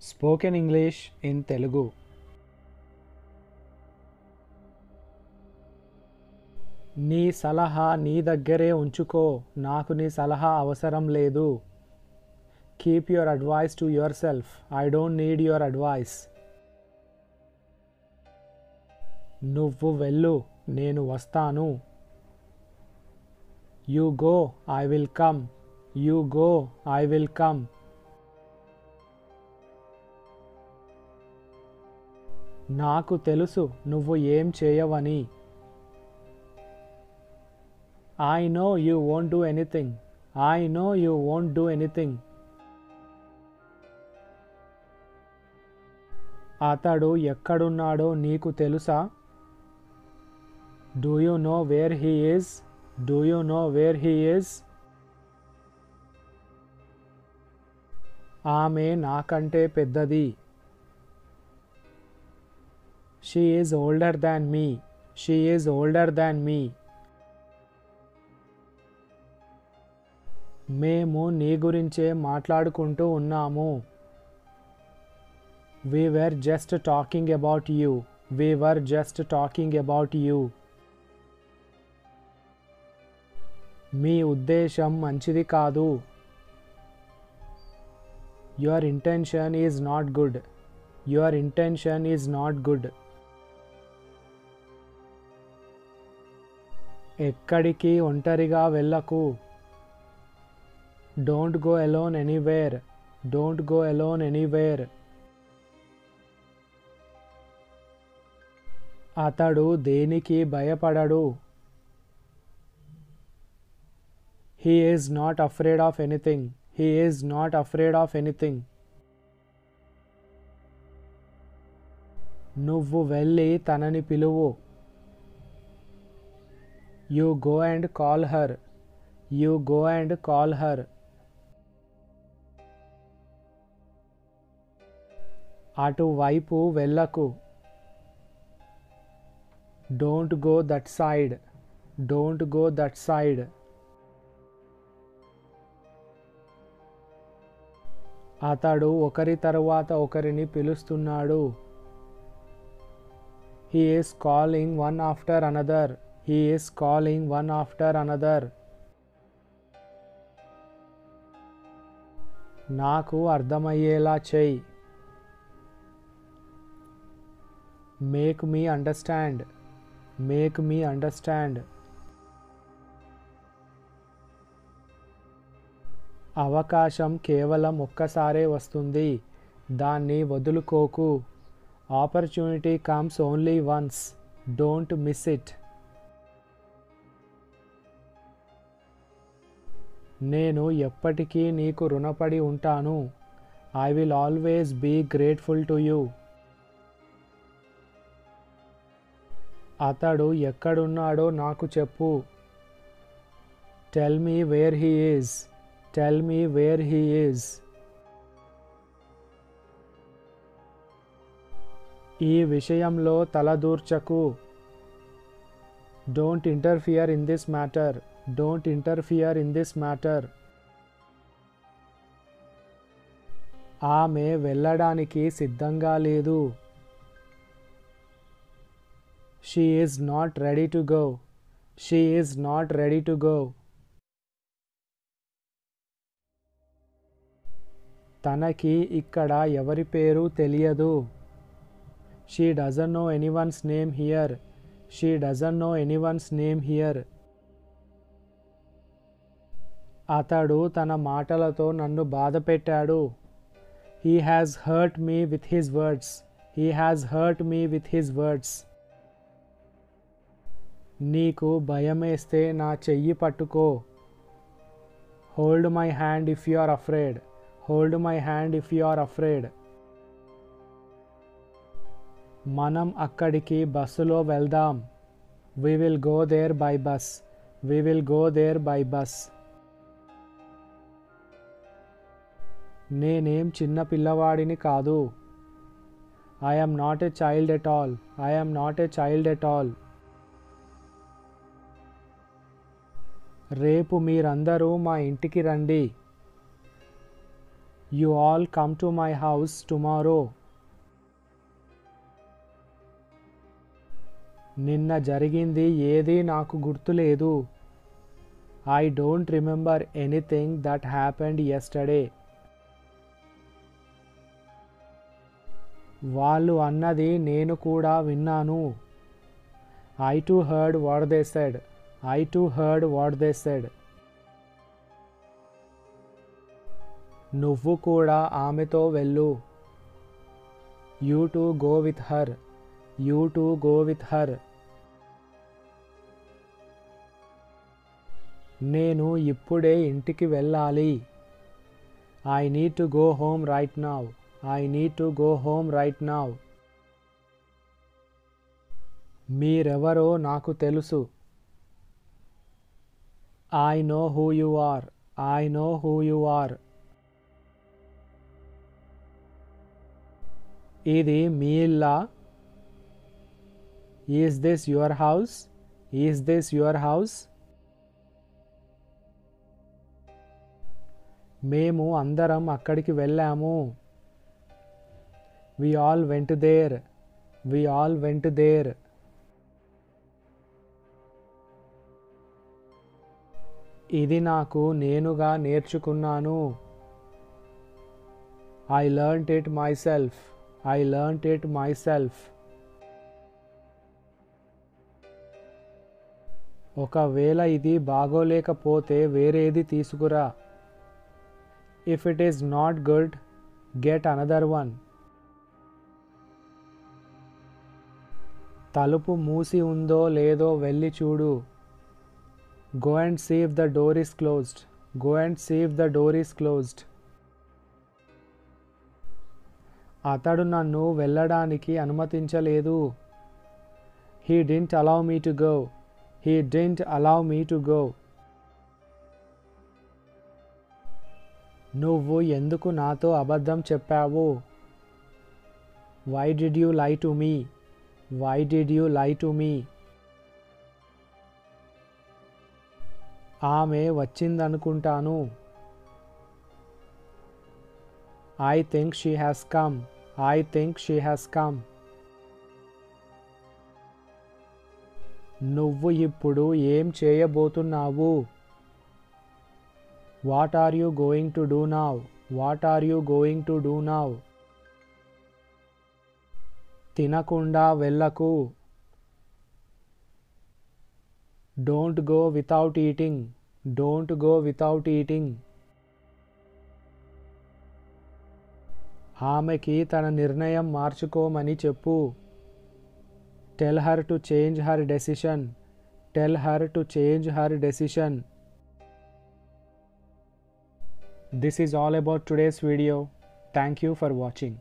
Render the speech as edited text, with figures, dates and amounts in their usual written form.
Spoken English in Telugu. నీ సలహా నీ దగ్గరే ఉంచుకో, నాకు నీ సలహా అవసరం లేదు. Keep your advice to your self, I don't need your advice. నువ్వు వెళ్ళు, నేను వస్తాను. You go, I will come. You go, I will come. నాకు తెలుసు నువ్వు ఏం చేయవని. I know you won't do anything. I know you won't do anything. అతడు ఎక్కడున్నాడో నీకు తెలుసా? Do you know where he is? Do you know where he is? ఆమె నాకంటే పెద్దది. She is older than me. She is older than me. మేము నీ గురించే మాట్లాడుకుంటూ ఉన్నాము. We were just talking about you. We were just talking about you. మీ ఉద్దేశం మంచిది కాదు. Your intention is not good. Your intention is not good. ఎక్కడికి ఒంటరిగా వెళ్ళకు. Don't go alone anywhere. Don't go alone anywhere. అతడు దేనికి భయపడడు. He is not afraid of anything. He is not afraid of anything. నువ్వు వెళ్ళి తనని పిలువు. You go and call her. You go and call her. అటువైపు వెళ్ళకు. Don't go that side. Don't go that side. అతడు ఒకరి తరువాత ఒకరిని పిలుస్తున్నాడు. He is calling one after another. He is calling one after another. నాకు అర్థమయ్యేలా చెయ్యి. Make me understand. Make me understand. అవకాశం కేవలం ఒక్కసారే వస్తుంది, దాన్ని వదులుకోకు. Opportunity comes only once. Don't miss it. నేను ఎప్పటికీ నీకు రుణపడి ఉంటాను. I will always be grateful to you. అతడు ఎక్కడున్నాడో నాకు చెప్పు. Tell me where he is. Tell me where he is. ఈ విషయంలో తలదూర్చకు. Don't interfere in this matter. Don't interfere in this matter. ఆమె వెళ్ళడానికి సిద్ధంగా లేదు. She is not ready to go. She is not ready to go. తనకి ఇక్కడ ఎవరి పేరు తెలియదు. She doesn't know anyone's name here. She doesn't know anyone's name here. అతడు తన మాటలతో నన్ను బాధపెట్టాడు. He has hurt me with his words. He has hurt me with his words. నీకు భయమేస్తే నా చెయ్యి పట్టుకో. Hold my hand if you are afraid. Hold my hand if you are afraid. మనం అక్కడికి బస్సులో వెళ్దాం. We will go there by bus. We will go there by bus. నేనేం చిన్న పిల్లవాడిని కాదు. I am not a child at all. I am not a child at all. రేపు మీరందరూ మా ఇంటికి రండి. You all come to my house tomorrow. నిన్న జరిగింది ఏదీ నాకు గుర్తులేదు. I don't remember anything that happened yesterday. వాళ్ళు అన్నది నేను కూడా విన్నాను. I too heard what they said. I too heard what they said. నువ్వు కూడా ఆమెతో వెళ్ళు. You too go with her. You too go with her. నేను ఇప్పుడే ఇంటికి వెళ్ళాలి. I need to go home right now. I need to go home right now. మీరెవరో నాకు తెలుసు. I know who you are. I know who you are. ఇది మీ ఇల్లా? Is this your house? Is this your house? మేము అందరం అక్కడికి వెళ్ళాము. We all went there. We all went there. ఇది నాకు నేనుగా నేర్చుకున్నాను. I learnt it myself. I learnt it myself. ఒకవేళ ఇది బాగోలేకపోతే వేరేది తీసుకురా. If it is not good, get another one. తలుపు మూసి ఉందో లేదో వెళ్ళి చూడు. Go and see if the door is closed. Go and see if the door is closed. అతడు నన్ను వెళ్ళడానికి అనుమతించలేదు. He didn't allow me to go. He didn't allow me to go. నువ్వు ఎందుకు నాతో అబద్ధం చెప్పావు? Why did you lie to me? Why did you lie to me? ఆమె వచ్చిందనుకుంటాను. I think she has come. I think she has come. నువ్వు ఇప్పుడు ఏం చేయబోతున్నావు? What are you going to do now? What are you going to do now? తినకుండా వెళ్ళకు. Don't go without eating. Don't go without eating. ఆమెకి తన నిర్ణయం మార్చుకోమని చెప్పు. Tell her to change her decision. Tell her to change her decision. This is all about today's video. Thank you for watching.